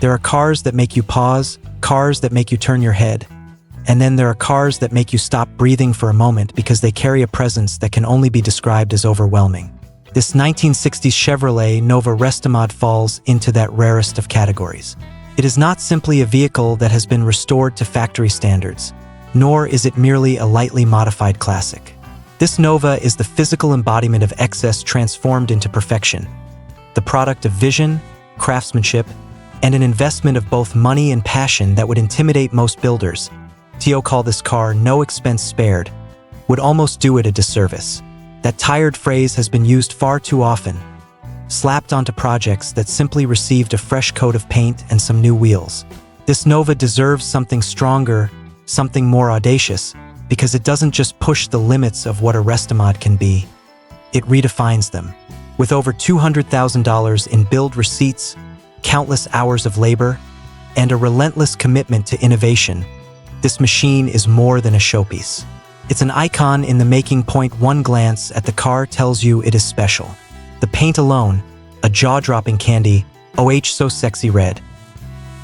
There are cars that make you pause, cars that make you turn your head, and then there are cars that make you stop breathing for a moment because they carry a presence that can only be described as overwhelming. This 1960s Chevrolet Nova Restomod falls into that rarest of categories. It is not simply a vehicle that has been restored to factory standards, nor is it merely a lightly modified classic. This Nova is the physical embodiment of excess transformed into perfection, the product of vision, craftsmanship, and an investment of both money and passion that would intimidate most builders. To call this car "no expense spared" would almost do it a disservice. That tired phrase has been used far too often, slapped onto projects that simply received a fresh coat of paint and some new wheels. This Nova deserves something stronger, something more audacious, because it doesn't just push the limits of what a Restomod can be, it redefines them. With over $200,000 in build receipts, countless hours of labor, and a relentless commitment to innovation, this machine is more than a showpiece. It's an icon in the making. One glance at the car tells you it is special. The paint alone, a jaw-dropping candy, so sexy red,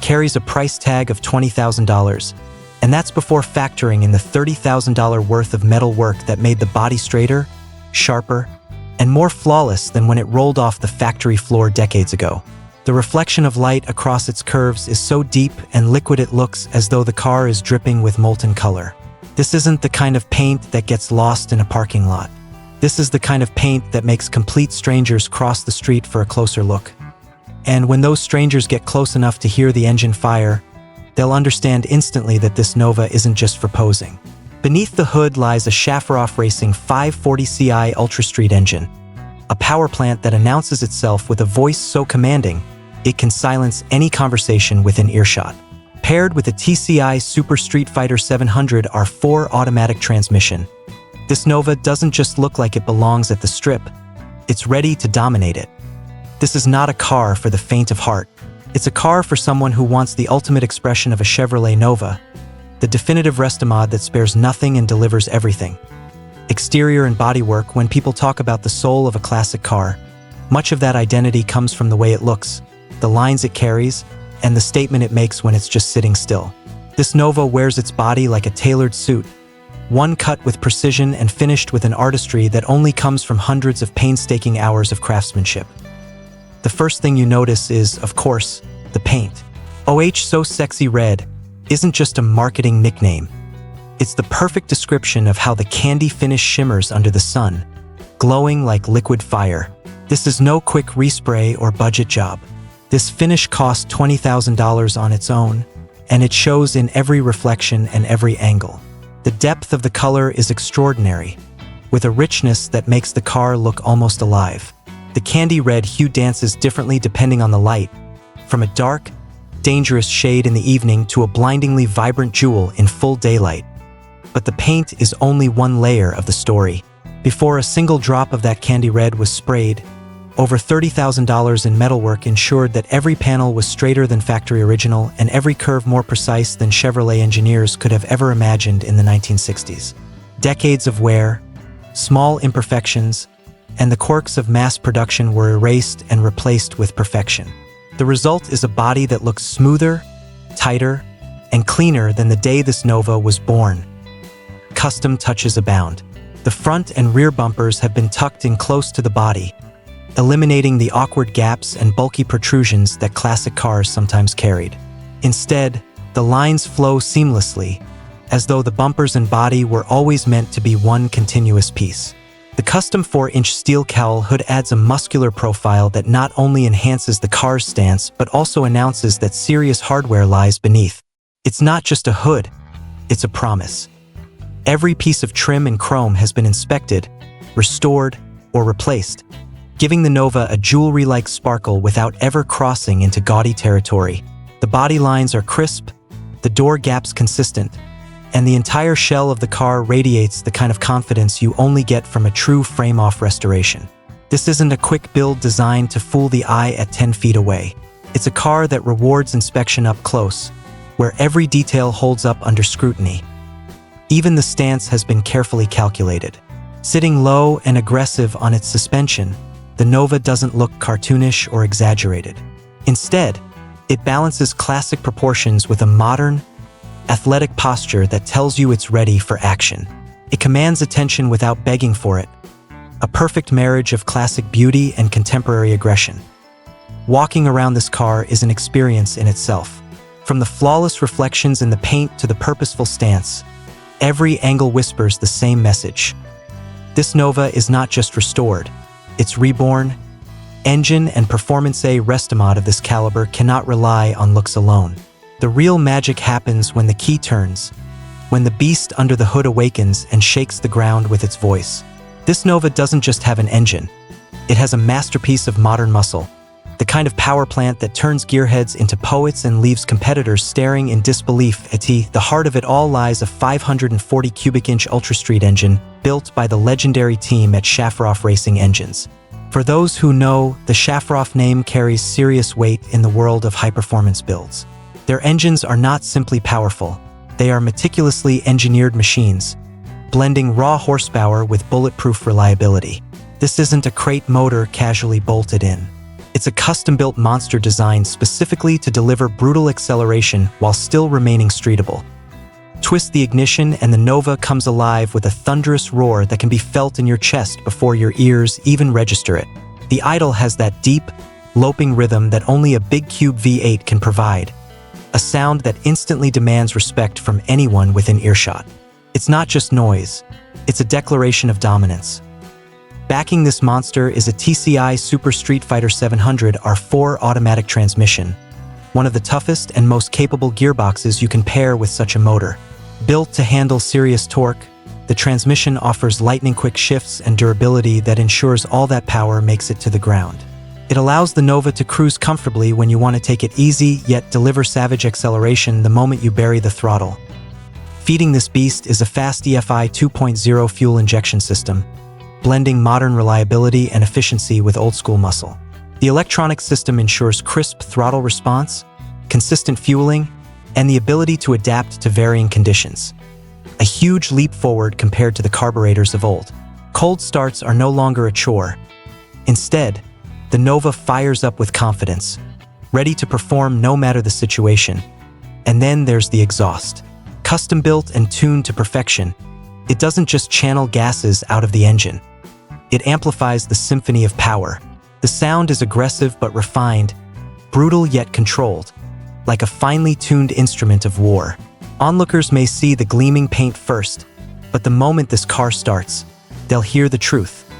carries a price tag of $20,000, and that's before factoring in the $30,000 worth of metal work that made the body straighter, sharper, and more flawless than when it rolled off the factory floor decades ago. The reflection of light across its curves is so deep and liquid it looks as though the car is dripping with molten color. This isn't the kind of paint that gets lost in a parking lot. This is the kind of paint that makes complete strangers cross the street for a closer look. And when those strangers get close enough to hear the engine fire, they'll understand instantly that this Nova isn't just for posing. Beneath the hood lies a Shafiroff Racing 540ci Ultra Street engine, a power plant that announces itself with a voice so commanding it can silence any conversation within earshot. Paired with a TCI Super Street Fighter 700 R4 automatic transmission, this Nova doesn't just look like it belongs at the strip, it's ready to dominate it. This is not a car for the faint of heart. It's a car for someone who wants the ultimate expression of a Chevrolet Nova, the definitive Restomod that spares nothing and delivers everything. Exterior and bodywork. When people talk about the soul of a classic car, much of that identity comes from the way it looks, the lines it carries, and the statement it makes when it's just sitting still. This Nova wears its body like a tailored suit, one cut with precision and finished with an artistry that only comes from hundreds of painstaking hours of craftsmanship. The first thing you notice is, of course, the paint. So sexy red isn't just a marketing nickname. It's the perfect description of how the candy finish shimmers under the sun, glowing like liquid fire. This is no quick respray or budget job. This finish cost $20,000 on its own, and it shows in every reflection and every angle. The depth of the color is extraordinary, with a richness that makes the car look almost alive. The candy red hue dances differently depending on the light, from a dark, dangerous shade in the evening to a blindingly vibrant jewel in full daylight. But the paint is only one layer of the story. Before a single drop of that candy red was sprayed, over $30,000 in metalwork ensured that every panel was straighter than factory original and every curve more precise than Chevrolet engineers could have ever imagined in the 1960s. Decades of wear, small imperfections, and the quirks of mass production were erased and replaced with perfection. The result is a body that looks smoother, tighter, and cleaner than the day this Nova was born. Custom touches abound. The front and rear bumpers have been tucked in close to the body, eliminating the awkward gaps and bulky protrusions that classic cars sometimes carried. Instead, the lines flow seamlessly, as though the bumpers and body were always meant to be one continuous piece. The custom 4-inch steel cowl hood adds a muscular profile that not only enhances the car's stance but also announces that serious hardware lies beneath. It's not just a hood, it's a promise. Every piece of trim and chrome has been inspected, restored, or replaced, giving the Nova a jewelry-like sparkle without ever crossing into gaudy territory. The body lines are crisp, the door gaps consistent, and the entire shell of the car radiates the kind of confidence you only get from a true frame-off restoration. This isn't a quick build designed to fool the eye at 10 feet away. It's a car that rewards inspection up close, where every detail holds up under scrutiny. Even the stance has been carefully calculated. Sitting low and aggressive on its suspension, the Nova doesn't look cartoonish or exaggerated. Instead, It balances classic proportions with a modern, athletic posture that tells you it's ready for action. It commands attention without begging for it, a perfect marriage of classic beauty and contemporary aggression. Walking around this car is an experience in itself. From the flawless reflections in the paint to the purposeful stance, every angle whispers the same message. This Nova is not just restored, it's reborn. Engine and performance. A Restomod of this caliber cannot rely on looks alone. The real magic happens when the key turns, when the beast under the hood awakens and shakes the ground with its voice. This Nova doesn't just have an engine, it has a masterpiece of modern muscle, the kind of power plant that turns gearheads into poets and leaves competitors staring in disbelief. At the heart of it all lies a 540 cubic inch Ultrastreet engine built by the legendary team at Shafiroff Racing Engines. For those who know, the Shafiroff name carries serious weight in the world of high-performance builds. Their engines are not simply powerful, they are meticulously engineered machines, blending raw horsepower with bulletproof reliability. This isn't a crate motor casually bolted in. It's a custom-built monster designed specifically to deliver brutal acceleration while still remaining streetable. Twist the ignition and the Nova comes alive with a thunderous roar that can be felt in your chest before your ears even register it. The idle has that deep, loping rhythm that only a big cube V8 can provide, a sound that instantly demands respect from anyone within earshot. It's not just noise, it's a declaration of dominance. Backing this monster is a TCI Super Street Fighter 700 R4 automatic transmission, one of the toughest and most capable gearboxes you can pair with such a motor. Built to handle serious torque, the transmission offers lightning-quick shifts and durability that ensures all that power makes it to the ground. It allows the Nova to cruise comfortably when you want to take it easy yet deliver savage acceleration the moment you bury the throttle. Feeding this beast is a fast EFI 2.0 fuel injection system, blending modern reliability and efficiency with old-school muscle. The electronic system ensures crisp throttle response, consistent fueling, and the ability to adapt to varying conditions. A huge leap forward compared to the carburetors of old. Cold starts are no longer a chore. Instead, the Nova fires up with confidence, ready to perform no matter the situation. And then there's the exhaust. Custom-built and tuned to perfection, it doesn't just channel gases out of the engine. It amplifies the symphony of power. The sound is aggressive but refined, brutal yet controlled, like a finely tuned instrument of war. Onlookers may see the gleaming paint first, but the moment this car starts, they'll hear the truth.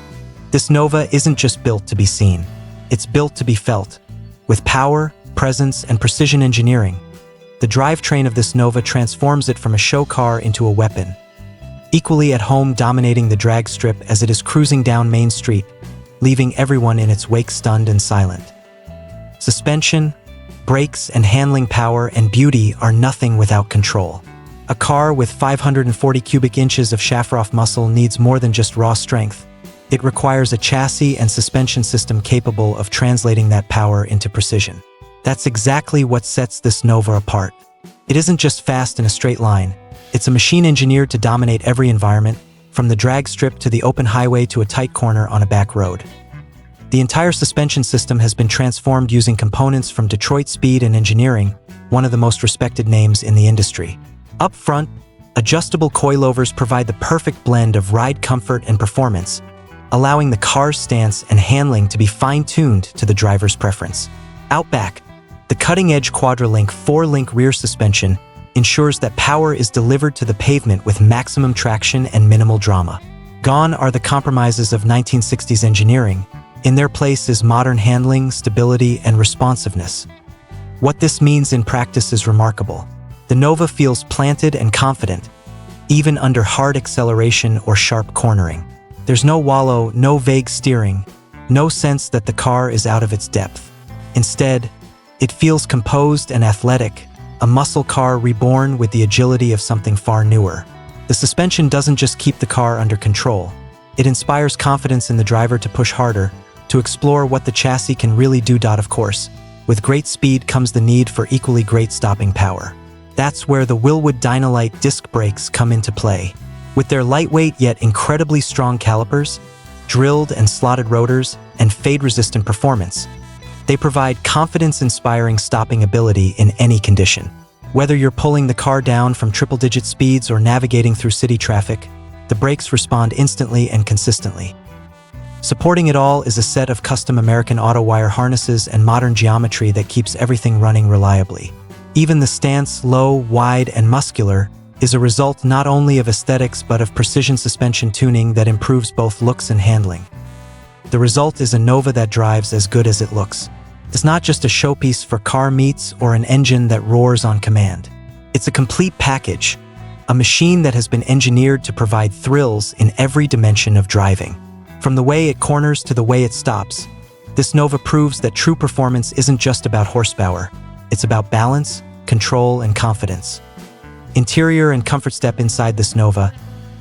This Nova isn't just built to be seen, it's built to be felt. With power, presence, and precision engineering, the drivetrain of this Nova transforms it from a show car into a weapon, equally at home dominating the drag strip as it is cruising down Main Street, leaving everyone in its wake stunned and silent. Suspension, brakes, and handling power and beauty are nothing without control. A car with 540 cubic inches of Shafiroff muscle needs more than just raw strength. It requires a chassis and suspension system capable of translating that power into precision. That's exactly what sets this Nova apart. It isn't just fast in a straight line. It's a machine engineered to dominate every environment, from the drag strip to the open highway to a tight corner on a back road. The entire suspension system has been transformed using components from Detroit Speed and Engineering, one of the most respected names in the industry. Up front, adjustable coilovers provide the perfect blend of ride comfort and performance, allowing the car's stance and handling to be fine-tuned to the driver's preference. Out back, the cutting-edge Quadra-Link 4-link rear suspension ensures that power is delivered to the pavement with maximum traction and minimal drama. Gone are the compromises of 1960s engineering. In their place is modern handling, stability, and responsiveness. What this means in practice is remarkable. The Nova feels planted and confident, even under hard acceleration or sharp cornering. There's no wallow, no vague steering, no sense that the car is out of its depth. Instead, it feels composed and athletic, a muscle car reborn with the agility of something far newer. The suspension doesn't just keep the car under control. It inspires confidence in the driver to push harder, to explore what the chassis can really do. Of course, with great speed comes the need for equally great stopping power. That's where the Wilwood Dynalite disc brakes come into play. With their lightweight yet incredibly strong calipers, drilled and slotted rotors, and fade-resistant performance, They provide confidence-inspiring stopping ability in any condition. Whether you're pulling the car down from triple-digit speeds or navigating through city traffic, the brakes respond instantly and consistently. Supporting it all is a set of custom American auto wire harnesses and modern geometry that keeps everything running reliably. Even the stance, low, wide, and muscular, is a result not only of aesthetics but of precision suspension tuning that improves both looks and handling. The result is a Nova that drives as good as it looks. It's not just a showpiece for car meets or an engine that roars on command. It's a complete package, a machine that has been engineered to provide thrills in every dimension of driving. From the way it corners to the way it stops, this Nova proves that true performance isn't just about horsepower. It's about balance, control, and confidence. Interior and comfort step inside this Nova,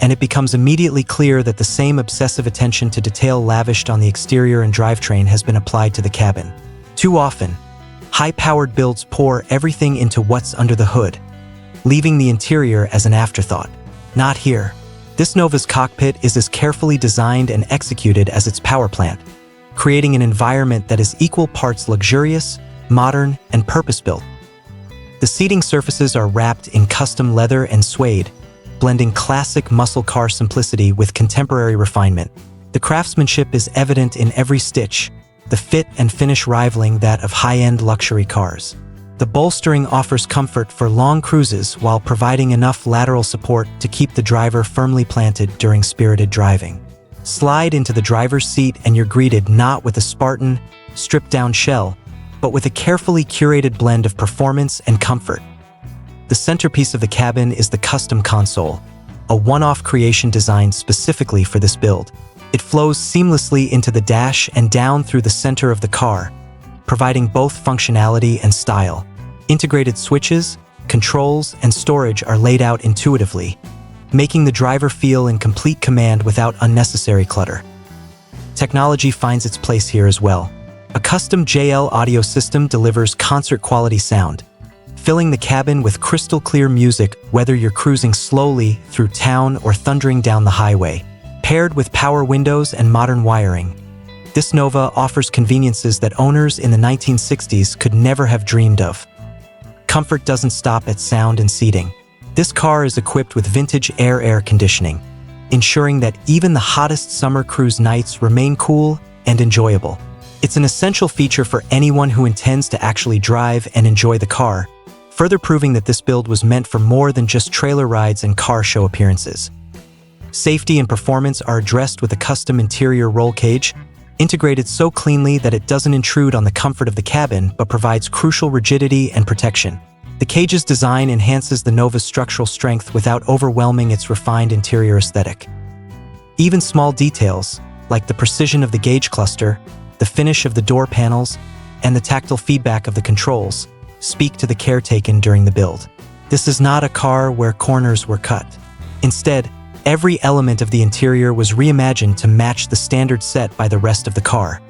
and it becomes immediately clear that the same obsessive attention to detail lavished on the exterior and drivetrain has been applied to the cabin. Too often, high-powered builds pour everything into what's under the hood, leaving the interior as an afterthought. Not here. This Nova's cockpit is as carefully designed and executed as its power plant, creating an environment that is equal parts luxurious, modern, and purpose-built. The seating surfaces are wrapped in custom leather and suede, blending classic muscle car simplicity with contemporary refinement. The craftsmanship is evident in every stitch, the fit and finish rivaling that of high-end luxury cars. The bolstering offers comfort for long cruises while providing enough lateral support to keep the driver firmly planted during spirited driving. Slide into the driver's seat and you're greeted not with a Spartan, stripped-down shell, but with a carefully curated blend of performance and comfort. The centerpiece of the cabin is the custom console, a one-off creation designed specifically for this build. It flows seamlessly into the dash and down through the center of the car, providing both functionality and style. Integrated switches, controls, and storage are laid out intuitively, making the driver feel in complete command without unnecessary clutter. Technology finds its place here as well. A custom JL audio system delivers concert-quality sound, filling the cabin with crystal-clear music whether you're cruising slowly through town or thundering down the highway. Paired with power windows and modern wiring, this Nova offers conveniences that owners in the 1960s could never have dreamed of. Comfort doesn't stop at sound and seating. This car is equipped with vintage air conditioning, ensuring that even the hottest summer cruise nights remain cool and enjoyable. It's an essential feature for anyone who intends to actually drive and enjoy the car, further proving that this build was meant for more than just trailer rides and car show appearances. Safety and performance are addressed with a custom interior roll cage, integrated so cleanly that it doesn't intrude on the comfort of the cabin but provides crucial rigidity and protection. The cage's design enhances the Nova's structural strength without overwhelming its refined interior aesthetic. Even small details, like the precision of the gauge cluster, the finish of the door panels, and the tactile feedback of the controls, speak to the care taken during the build. This is not a car where corners were cut. Instead, every element of the interior was reimagined to match the standard set by the rest of the car.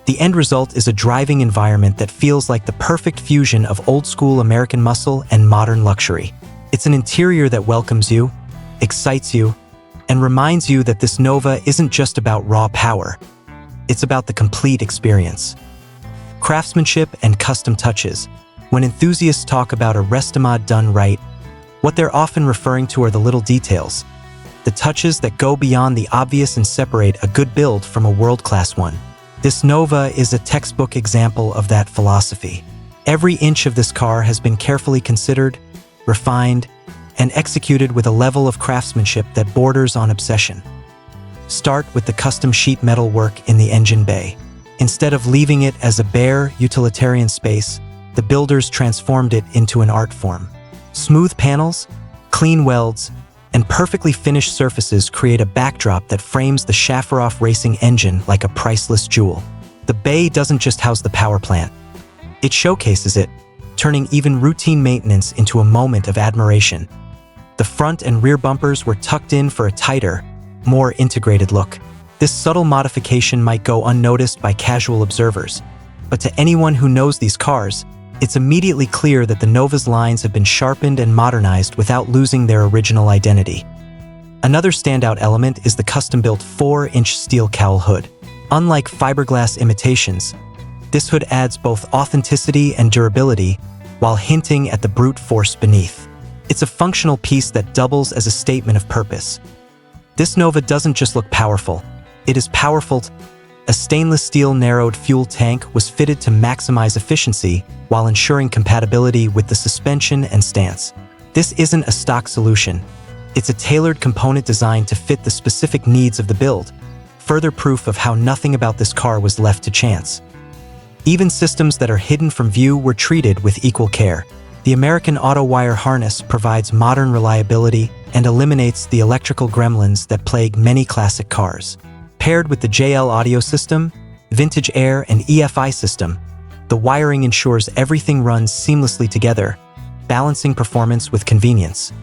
The end result is a driving environment that feels like the perfect fusion of old-school American muscle and modern luxury. It's an interior that welcomes you, excites you, and reminds you that this Nova isn't just about raw power. It's about the complete experience. Craftsmanship and custom touches. When enthusiasts talk about a Restomod done right, what they're often referring to are the little details, the touches that go beyond the obvious and separate a good build from a world-class one. This Nova is a textbook example of that philosophy. Every inch of this car has been carefully considered, refined, and executed with a level of craftsmanship that borders on obsession. Start with the custom sheet metal work in the engine bay. Instead of leaving it as a bare, utilitarian space, the builders transformed it into an art form. Smooth panels, clean welds, and perfectly finished surfaces create a backdrop that frames the Shafiroff Racing engine like a priceless jewel. The bay doesn't just house the power plant. It showcases it, turning even routine maintenance into a moment of admiration. The front and rear bumpers were tucked in for a tighter, more integrated look. This subtle modification might go unnoticed by casual observers, but to anyone who knows these cars, it's immediately clear that the Nova's lines have been sharpened and modernized without losing their original identity. Another standout element is the custom-built 4-inch steel cowl hood. Unlike fiberglass imitations, This hood adds both authenticity and durability, while hinting at the brute force beneath. It's a functional piece that doubles as a statement of purpose. This Nova doesn't just look powerful, it is powerful. A stainless steel narrowed fuel tank was fitted to maximize efficiency while ensuring compatibility with the suspension and stance. This isn't a stock solution. It's a tailored component designed to fit the specific needs of the build, further proof of how nothing about this car was left to chance. Even systems that are hidden from view were treated with equal care. The American Auto Wire harness provides modern reliability and eliminates the electrical gremlins that plague many classic cars. Paired with the JL audio system, vintage air, and EFI system, the wiring ensures everything runs seamlessly together, balancing performance with convenience.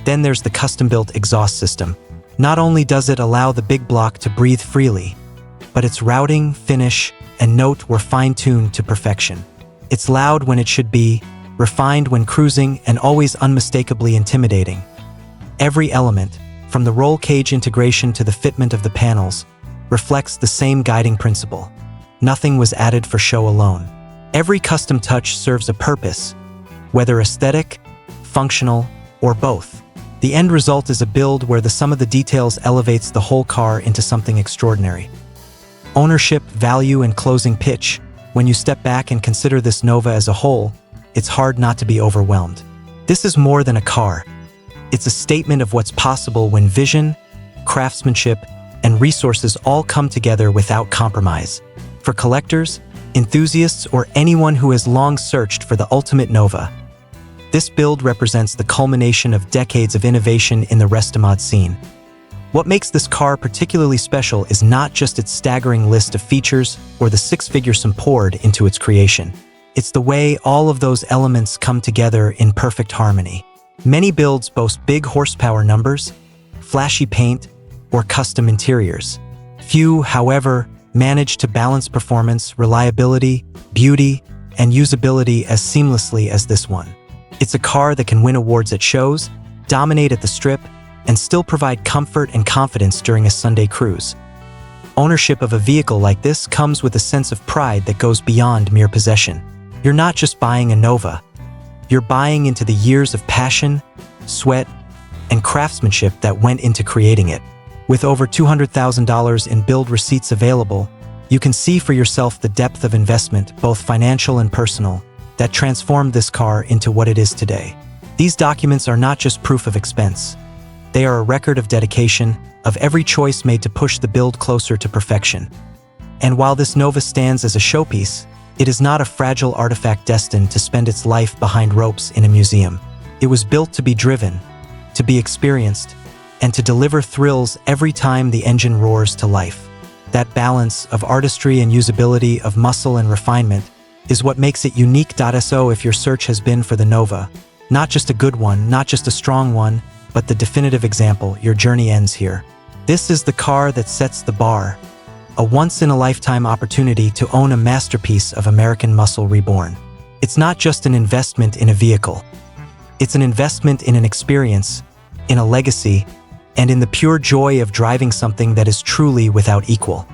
Then there's the custom-built exhaust system. Not only does it allow the big block to breathe freely, but its routing, finish, and note were fine-tuned to perfection. It's loud when it should be, refined when cruising, and always unmistakably intimidating. Every element, from the roll cage integration to the fitment of the panels, reflects the same guiding principle. Nothing was added for show alone. Every custom touch serves a purpose, whether aesthetic, functional, or both. The end result is a build where the sum of the details elevates the whole car into something extraordinary. Ownership, value, and closing pitch. When you step back and consider this Nova as a whole, it's hard not to be overwhelmed. This is more than a car. It's a statement of what's possible when vision, craftsmanship, and resources all come together without compromise. For collectors, enthusiasts, or anyone who has long searched for the ultimate Nova, this build represents the culmination of decades of innovation in the Restomod scene. What makes this car particularly special is not just its staggering list of features or the six-figure sum poured into its creation. It's the way all of those elements come together in perfect harmony. Many builds boast big horsepower numbers, flashy paint, or custom interiors. Few, however, manage to balance performance, reliability, beauty, and usability as seamlessly as this one. It's a car that can win awards at shows, dominate at the strip, and still provide comfort and confidence during a Sunday cruise. Ownership of a vehicle like this comes with a sense of pride that goes beyond mere possession. You're not just buying a Nova. You're buying into the years of passion, sweat, and craftsmanship that went into creating it. With over $200,000 in build receipts available, you can see for yourself the depth of investment, both financial and personal, that transformed this car into what it is today. These documents are not just proof of expense. They are a record of dedication, of every choice made to push the build closer to perfection. And while this Nova stands as a showpiece, it is not a fragile artifact destined to spend its life behind ropes in a museum. It was built to be driven, to be experienced, and to deliver thrills every time the engine roars to life. That balance of artistry and usability, of muscle and refinement, is what makes it unique. So if your search has been for the Nova, not just a good one, not just a strong one, but the definitive example, your journey ends here. This is the car that sets the bar, a once-in-a-lifetime opportunity to own a masterpiece of American muscle reborn. It's not just an investment in a vehicle. It's an investment in an experience, in a legacy, and in the pure joy of driving something that is truly without equal.